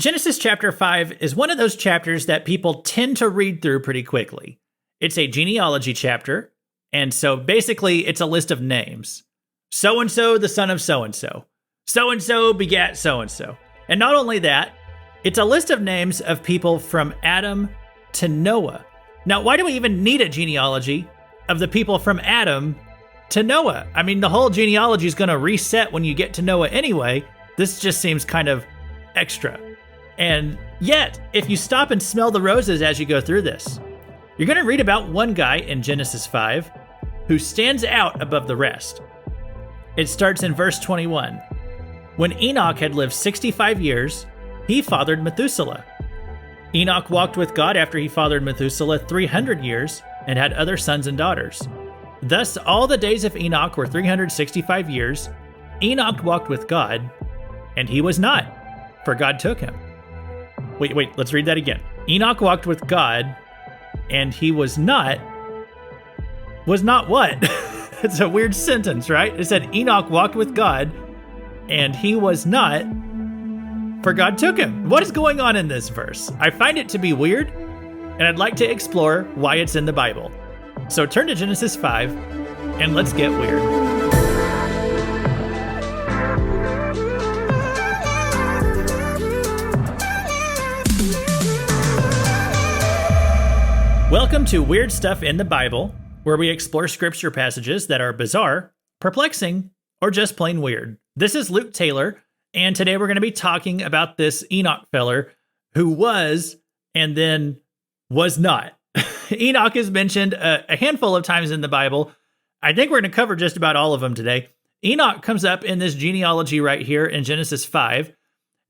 Genesis chapter 5 is one of those chapters that people tend to read through pretty quickly. It's a genealogy chapter, and so basically it's a list of names. So-and-so, the son of so-and-so. So-and-so begat so-and-so. And not only that, it's a list of names of people from Adam to Noah. Now, why do we even need a genealogy of the people from Adam to Noah? I mean, the whole genealogy is going to reset when you get to Noah anyway. This just seems kind of extra. And yet, if you stop and smell the roses as you go through this, you're going to read about one guy in Genesis 5 who stands out above the rest. It starts in verse 21. When Enoch had lived 65 years, he fathered Methuselah. Enoch walked with God after he fathered Methuselah 300 years and had other sons and daughters. Thus, all the days of Enoch were 365 years. Enoch walked with God, and he was not, for God took him. Wait, let's read that again. Enoch walked with God, and he was not what? It's a weird sentence, right? It said Enoch walked with God, and he was not, for God took him. What is going on in this verse? I find it to be weird, and I'd like to explore why it's in the Bible. So turn to Genesis 5, and let's get weird. Welcome to Weird Stuff in the Bible, where we explore scripture passages that are bizarre, perplexing, or just plain weird. This is Luke Taylor, and today we're going to be talking about this Enoch feller who was and then was not. Enoch is mentioned a handful of times in the Bible. I think we're going to cover just about all of them today. Enoch comes up in this genealogy right here in Genesis 5.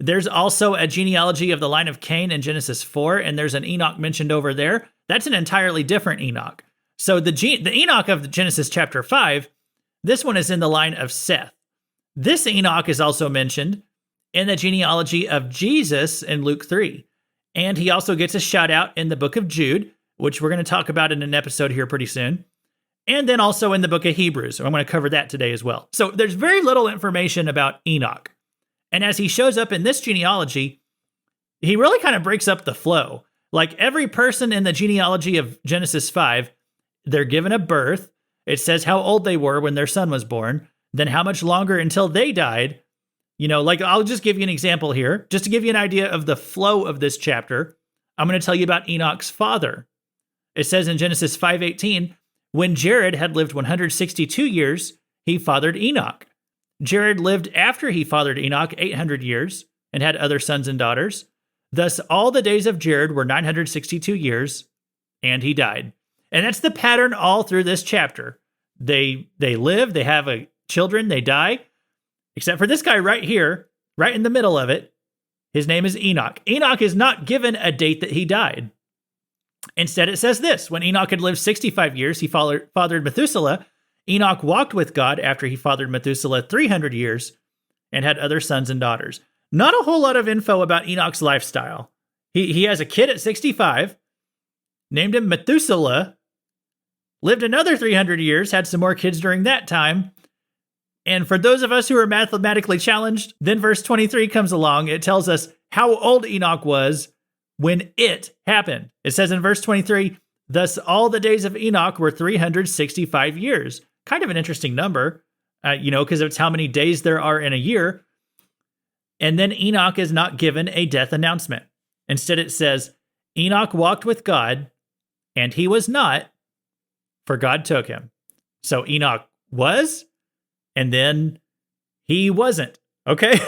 There's also a genealogy of the line of Cain in Genesis 4, and there's an Enoch mentioned over there. That's an entirely different Enoch. So the Enoch of Genesis chapter 5, this one is in the line of Seth. This Enoch is also mentioned in the genealogy of Jesus in Luke 3. And he also gets a shout out in the book of Jude, which we're going to talk about in an episode here pretty soon. And then also in the book of Hebrews. I'm going to cover that today as well. So there's very little information about Enoch. And as he shows up in this genealogy, he really kind of breaks up the flow. Like every person in the genealogy of Genesis 5, they're given a birth. It says how old they were when their son was born, then how much longer until they died. You know, like I'll just give you an example here, just to give you an idea of the flow of this chapter. I'm going to tell you about Enoch's father. It says in Genesis 5:18, when Jared had lived 162 years, he fathered Enoch. Jared lived after he fathered Enoch 800 years and had other sons and daughters. Thus, all the days of Jared were 962 years, and he died. And that's the pattern all through this chapter. They live, they have children, they die, except for this guy right here, right in the middle of it. His name is Enoch. Enoch is not given a date that he died. Instead, it says this: when Enoch had lived 65 years, he fathered Methuselah. Enoch walked with God after he fathered Methuselah 300 years and had other sons and daughters. Not a whole lot of info about Enoch's lifestyle. He has a kid at 65, named him Methuselah, lived another 300 years, had some more kids during that time. And for those of us who are mathematically challenged, then verse 23 comes along. It tells us how old Enoch was when it happened. It says in verse 23, thus all the days of Enoch were 365 years. Kind of an interesting number, because it's how many days there are in a year. And then Enoch is not given a death announcement. Instead, it says, Enoch walked with God, and he was not, for God took him. So Enoch was, and then he wasn't. Okay,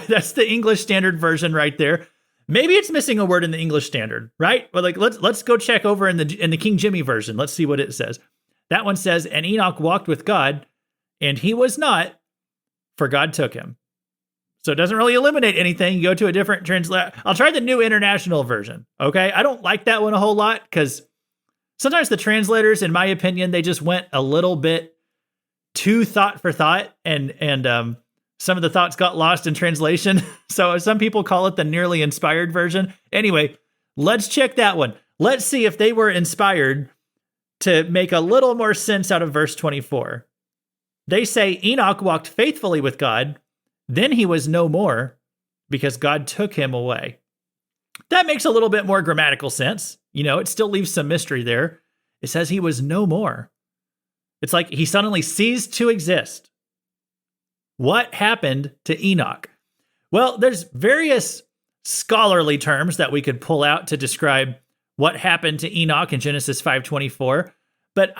that's the English Standard Version right there. Maybe it's missing a word in the English Standard, right? But let's go check over in the King Jimmy version. Let's see what it says. That one says, and Enoch walked with God, and he was not, for God took him. So it doesn't really eliminate anything. You go to a different translation. I'll try the New International Version. Okay, I don't like that one a whole lot because sometimes the translators, in my opinion, they just went a little bit too thought for thought, and some of the thoughts got lost in translation. So some people call it the nearly inspired version. Anyway, let's check that one. Let's see if they were inspired to make a little more sense out of verse 24. They say Enoch walked faithfully with God, then he was no more because God took him away. That makes a little bit more grammatical sense. It still leaves some mystery there. It says he was no more. It's like he suddenly ceased to exist. What happened to Enoch? Well, there's various scholarly terms that we could pull out to describe what happened to Enoch in Genesis 5:24. But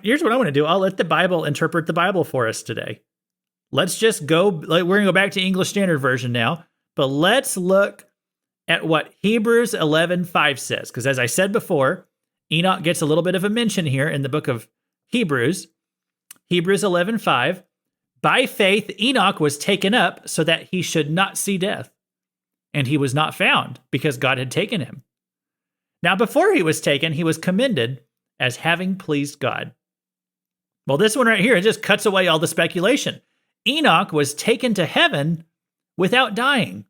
here's what I'm going to do. I'll let the Bible interpret the Bible for us today. Let's just go, we're going to go back to English Standard Version now, but let's look at what Hebrews 11:5 says. Because as I said before, Enoch gets a little bit of a mention here in the book of Hebrews. Hebrews 11:5, by faith Enoch was taken up so that he should not see death. And he was not found because God had taken him. Now before he was taken, he was commended as having pleased God. Well, this one right here, it just cuts away all the speculation. Enoch was taken to heaven without dying.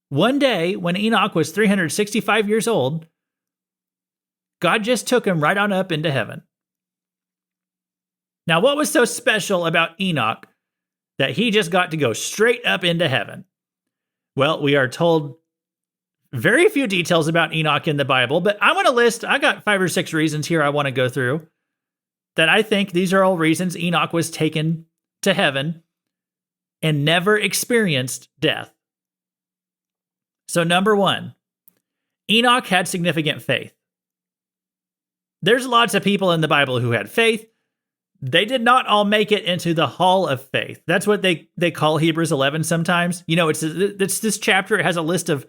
One day, when Enoch was 365 years old, God just took him right on up into heaven. Now, what was so special about Enoch that he just got to go straight up into heaven? Well, we are told very few details about Enoch in the Bible, but I got 5 or 6 reasons here I want to go through that I think these are all reasons Enoch was taken to heaven and never experienced death. So number 1, Enoch had significant faith. There's lots of people in the Bible who had faith. They did not all make it into the hall of faith. That's what they call Hebrews 11 sometimes. It's this chapter. It has a list of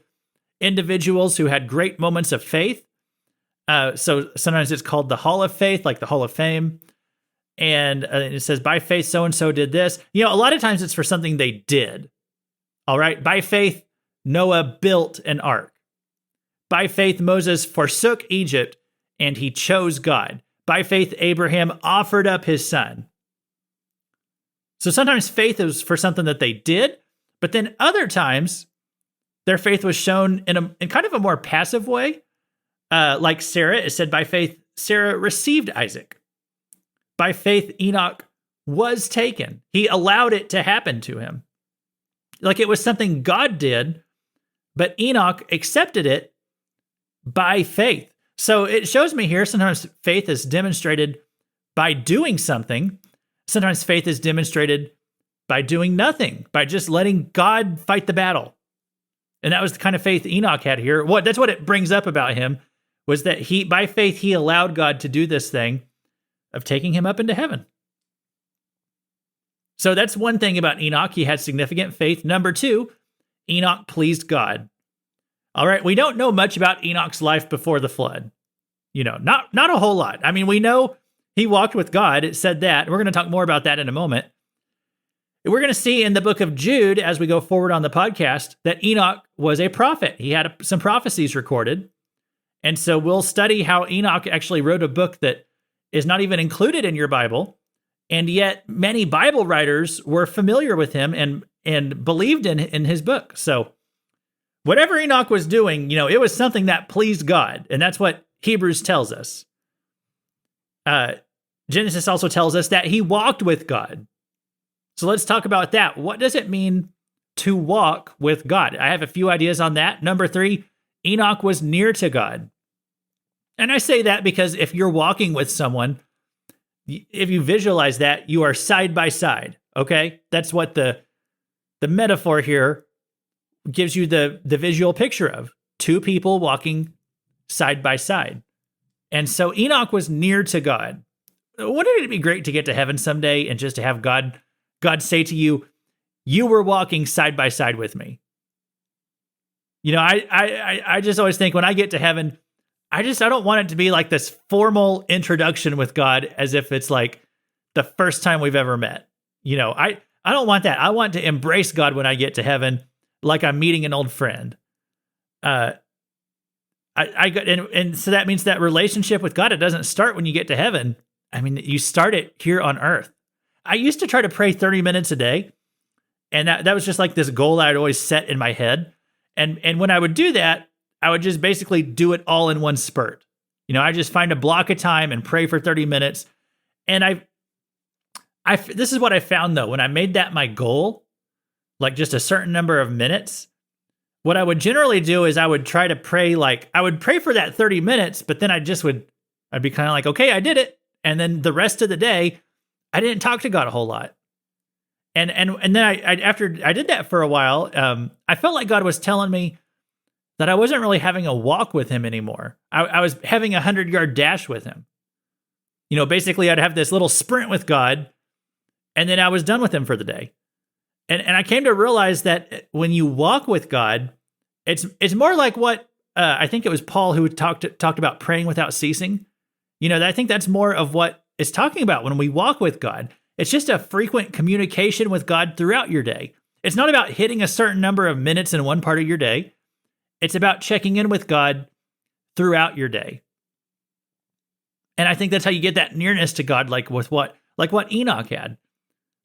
individuals who had great moments of faith. So sometimes it's called the hall of faith, like the hall of fame. And it says, by faith, so-and-so did this. A lot of times it's for something they did. All right. By faith, Noah built an ark. By faith, Moses forsook Egypt and he chose God. By faith, Abraham offered up his son. So sometimes faith is for something that they did, but then other times their faith was shown in kind of a more passive way. Like Sarah, it said, by faith, Sarah received Isaac. By faith, Enoch was taken. He allowed it to happen to him. Like it was something God did, but Enoch accepted it by faith. So it shows me here, sometimes faith is demonstrated by doing something. Sometimes faith is demonstrated by doing nothing, by just letting God fight the battle. And that was the kind of faith Enoch had here. That's what it brings up about him, was that by faith, he allowed God to do this thing of taking him up into heaven. So that's one thing about Enoch. He had significant faith. Number 2, Enoch pleased God. All right, we don't know much about Enoch's life before the flood. Not a whole lot. I mean, we know he walked with God. It said that. We're going to talk more about that in a moment. We're going to see in the book of Jude, as we go forward on the podcast, that Enoch was a prophet. He had some prophecies recorded. And so we'll study how Enoch actually wrote a book that is not even included in your Bible. And yet many Bible writers were familiar with him and believed in his book. So whatever Enoch was doing, it was something that pleased God. And that's what Hebrews tells us. Genesis also tells us that he walked with God. So let's talk about that. What does it mean to walk with God? I have a few ideas on that. Number 3, Enoch was near to God. And I say that because if you're walking with someone, if you visualize that, you are side by side, okay? That's what the metaphor here gives you the visual picture of. 2 people walking side by side. And so Enoch was near to God. Wouldn't it be great to get to heaven someday and just to have God say to you, you were walking side by side with me? I just always think when I get to heaven, I don't want it to be like this formal introduction with God as if it's like the first time we've ever met. I don't want that. I want to embrace God when I get to heaven like I'm meeting an old friend. So that means that relationship with God, it doesn't start when you get to heaven. I mean, you start it here on earth. I used to try to pray 30 minutes a day, and that was just like this goal I'd always set in my head. And when I would do that, I would just basically do it all in one spurt. I just find a block of time and pray for 30 minutes. And this is what I found though, when I made that my goal, like just a certain number of minutes, what I would generally do is I would try to pray, I would pray for that 30 minutes, but then I'd be kind of like, okay, I did it. And then the rest of the day, I didn't talk to God a whole lot. And then after I did that for a while, I felt like God was telling me that I wasn't really having a walk with him anymore. I was having a 100-yard dash with him. Basically I'd have this little sprint with God, and then I was done with him for the day. And I came to realize that when you walk with God, it's more like what I think it was Paul who talked about praying without ceasing. I think that's more of what it's talking about when we walk with God. It's just a frequent communication with God throughout your day. It's not about hitting a certain number of minutes in one part of your day. It's about checking in with God throughout your day. And I think that's how you get that nearness to God, like what Enoch had.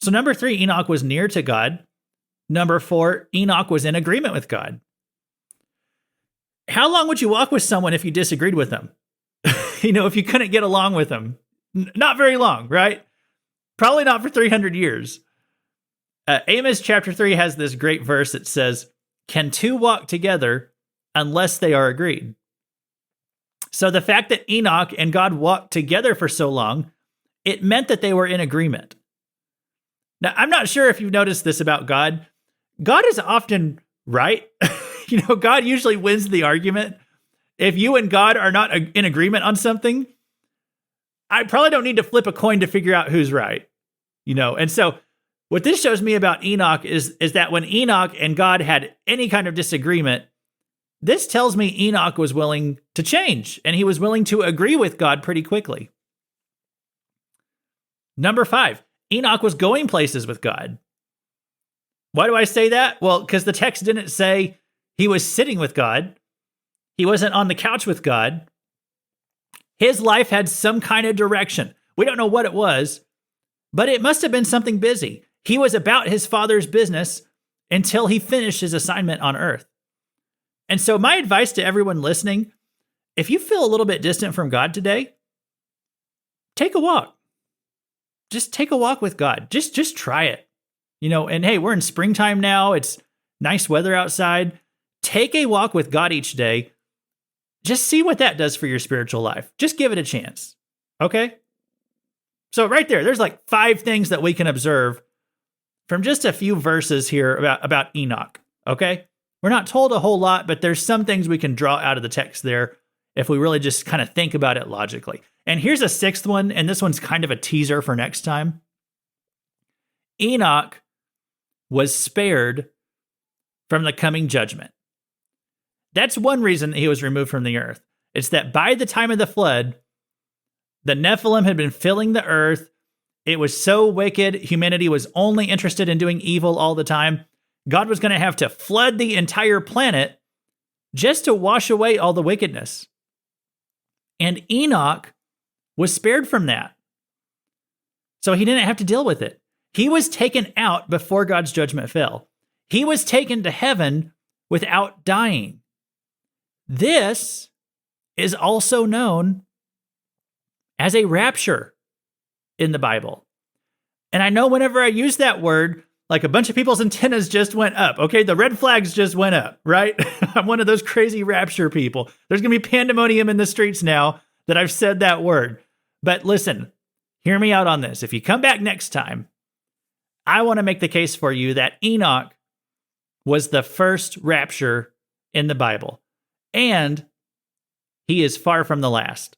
So number 3, Enoch was near to God. Number 4, Enoch was in agreement with God. How long would you walk with someone if you disagreed with them? If you couldn't get along with them? Not very long, right? Probably not for 300 years. Amos chapter 3 has this great verse that says, "Can two walk together unless they are agreed?" So the fact that Enoch and God walked together for so long, it meant that they were in agreement. Now, I'm not sure if you've noticed this about God. God is often right. God usually wins the argument. If you and God are not in agreement on something, I probably don't need to flip a coin to figure out who's right. And so what this shows me about Enoch is that when Enoch and God had any kind of disagreement, this tells me Enoch was willing to change, and he was willing to agree with God pretty quickly. Number 5, Enoch was going places with God. Why do I say that? Well, because the text didn't say he was sitting with God. He wasn't on the couch with God. His life had some kind of direction. We don't know what it was, but it must have been something busy. He was about his Father's business until he finished his assignment on earth. And so my advice to everyone listening, if you feel a little bit distant from God today, take a walk. Just take a walk with God. Just try it. And hey, we're in springtime now. It's nice weather outside. Take a walk with God each day. Just see what that does for your spiritual life. Just give it a chance. Okay? So right there's 5 things that we can observe from just a few verses here about Enoch. Okay? We're not told a whole lot, but there's some things we can draw out of the text there if we really just kind of think about it logically. And here's a 6th one, and this one's kind of a teaser for next time. Enoch was spared from the coming judgment. That's one reason he was removed from the earth. It's that by the time of the flood, the Nephilim had been filling the earth. It was so wicked. Humanity was only interested in doing evil all the time. God was going to have to flood the entire planet just to wash away all the wickedness. And Enoch was spared from that. So he didn't have to deal with it. He was taken out before God's judgment fell. He was taken to heaven without dying. This is also known as a rapture in the Bible. And I know whenever I use that word, a bunch of people's antennas just went up. Okay, the red flags just went up, right? I'm one of those crazy rapture people. There's going to be pandemonium in the streets now that I've said that word. But listen, hear me out on this. If you come back next time, I want to make the case for you that Enoch was the first rapture in the Bible. And he is far from the last.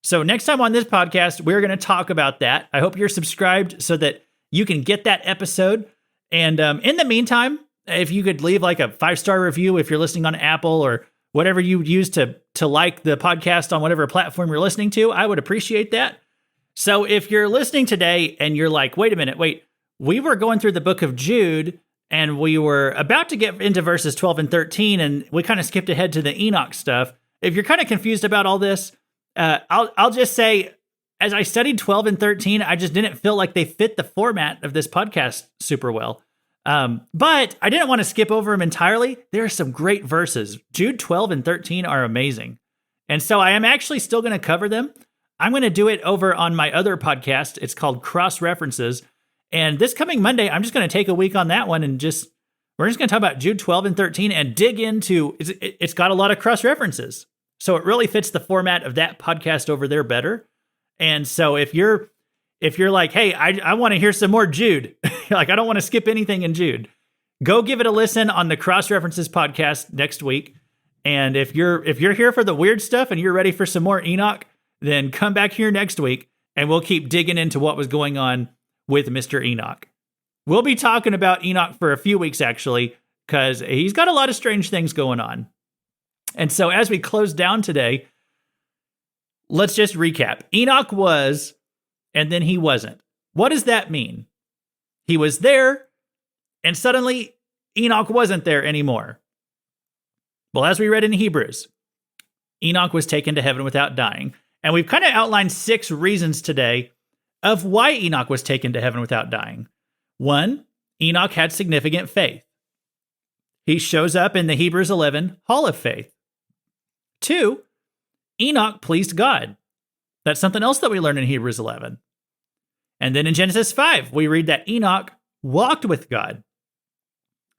So next time on this podcast, we're going to talk about that. I hope you're subscribed so that you can get that episode. And in the meantime, if you could leave a 5-star review if you're listening on Apple or whatever you use to like the podcast on whatever platform you're listening to, I would appreciate that. So if you're listening today and you're like, wait, we were going through the book of Jude and we were about to get into verses 12 and 13, and we kind of skipped ahead to the Enoch stuff. If you're kind of confused about all this, I'll just say, as I studied 12 and 13, I just didn't feel like they fit the format of this podcast super well. But I didn't want to skip over them entirely. There are some great verses. Jude 12 and 13 are amazing. And so I am actually still going to cover them. I'm going to do it over on my other podcast. It's called Cross References. And this coming Monday, I'm just going to take a week on that one and we're We're just going to talk about Jude 12 and 13 and dig into, it's got a lot of cross-references. So it really fits the format of that podcast over there better. And so if you're like, hey, I want to hear some more Jude, like I don't want to skip anything in Jude, go give it a listen on the Cross References podcast next week. And if you're here for the weird stuff and you're ready for some more Enoch, then come back here next week and we'll keep digging into what was going on with Mr. Enoch. We'll be talking about Enoch for a few weeks, actually, because he's got a lot of strange things going on. And so as we close down today, let's just recap. Enoch was, and then he wasn't. What does that mean? He was there, and suddenly Enoch wasn't there anymore. Well, as we read in Hebrews, Enoch was taken to heaven without dying. And we've kind of outlined 6 reasons today of why Enoch was taken to heaven without dying. 1, Enoch had significant faith. He shows up in the Hebrews 11 Hall of Faith. 2, Enoch pleased God. That's something else that we learn in Hebrews 11. And then in Genesis 5, we read that Enoch walked with God.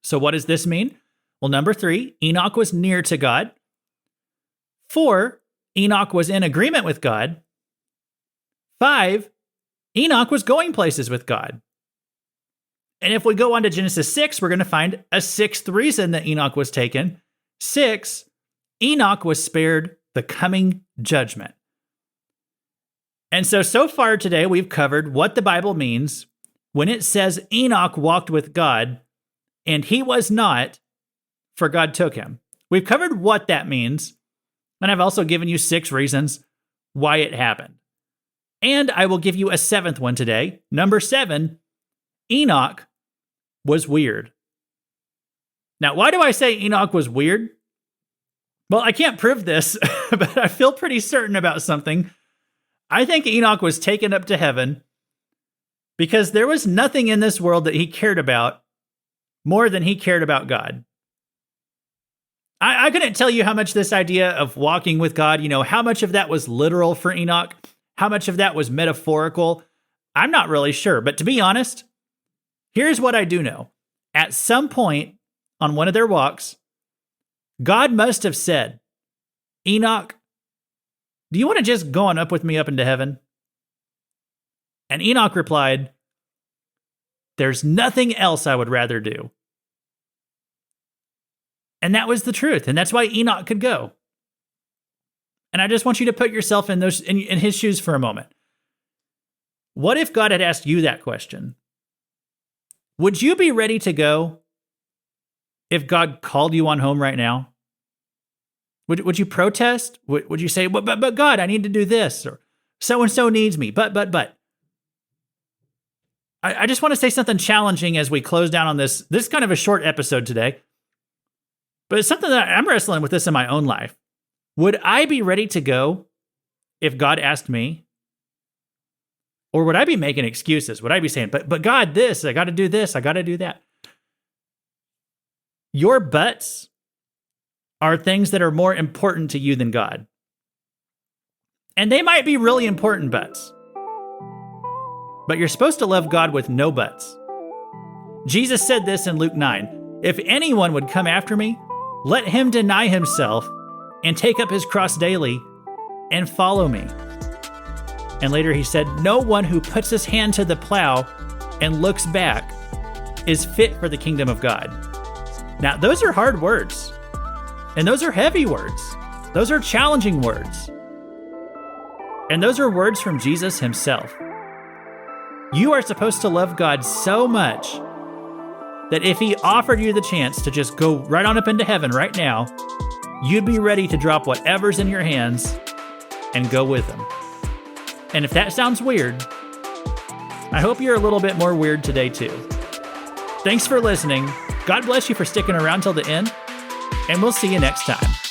So what does this mean? Well, number 3, Enoch was near to God. 4, Enoch was in agreement with God. 5, Enoch was going places with God. And if we go on to Genesis 6, we're going to find a 6th reason that Enoch was taken. 6, Enoch was spared the coming judgment. And so far today, we've covered what the Bible means when it says Enoch walked with God and he was not, for God took him. We've covered what that means, and I've also given you 6 reasons why it happened. And I will give you a 7th one today. Number 7, Enoch was weird. Now, why do I say Enoch was weird? Well, I can't prove this, but I feel pretty certain about something. I think Enoch was taken up to heaven because there was nothing in this world that he cared about more than he cared about God. I couldn't tell you how much this idea of walking with God, how much of that was literal for Enoch, how much of that was metaphorical. I'm not really sure, but to be honest, here's what I do know. At some point on one of their walks, God must have said, Enoch, do you want to just go on up with me up into heaven? And Enoch replied, there's nothing else I would rather do. And that was the truth. And that's why Enoch could go. And I just want you to put yourself in his shoes for a moment. What if God had asked you that question? Would you be ready to go if God called you on home right now? Would you protest? Would you say, but God, I need to do this, or so-and-so needs me, but. I just want to say something challenging as we close down on this. This is kind of a short episode today, but it's something that I'm wrestling with this in my own life. Would I be ready to go if God asked me? Or would I be making excuses? Would I be saying, but God, this, I got to do this, I got to do that? Your buts are things that are more important to you than God. And they might be really important buts. But you're supposed to love God with no buts. Jesus said this in Luke 9, if anyone would come after me, let him deny himself and take up his cross daily and follow me. And later he said, no one who puts his hand to the plow and looks back is fit for the kingdom of God. Now, those are hard words. And those are heavy words. Those are challenging words. And those are words from Jesus himself. You are supposed to love God so much that if he offered you the chance to just go right on up into heaven right now, you'd be ready to drop whatever's in your hands and go with him. And if that sounds weird, I hope you're a little bit more weird today too. Thanks for listening. God bless you for sticking around till the end, and we'll see you next time.